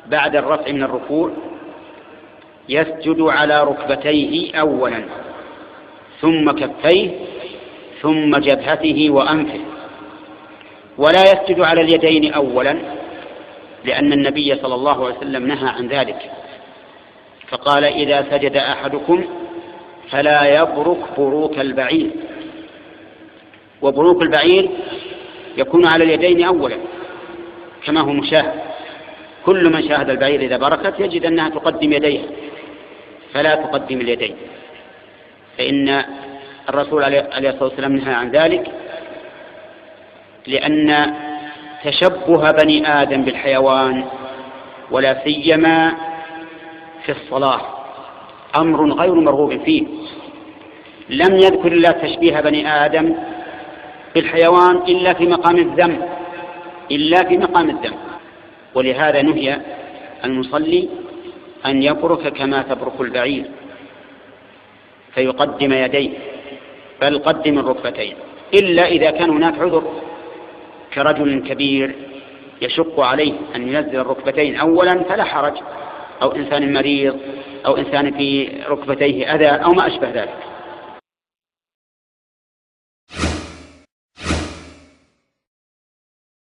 بعد الرفع من الركوع يسجد على ركبتيه أولا، ثم كفيه، ثم جبهته وأنفه، ولا يسجد على اليدين أولا، لأن النبي صلى الله عليه وسلم نهى عن ذلك، فقال: إذا سجد أحدكم فلا يبرك بروك البعير. وبروك البعير يكون على اليدين أولا كما هو مشاهد، كل من شاهد البعير إذا بركت يجد أنها تقدم يديها فلا تقدم اليدين، فإن الرسول عليه الصلاة والسلام نهى عن ذلك، لأن تشبه بني آدم بالحيوان ولا سيما في الصلاة أمر غير مرغوب فيه. لم يذكر الله تشبيه بني آدم بالحيوان إلا في مقام الذم، ولهذا نهي المصلي أن يبرك كما تبرك البعير فيقدم يديه، بل قدم الركبتين، إلا إذا كان هناك عذر كرجل كبير يشق عليه أن ينزل الركبتين أولا فلا حرج، أو إنسان مريض، أو إنسان في ركبتيه أذى، أو ما أشبه ذلك.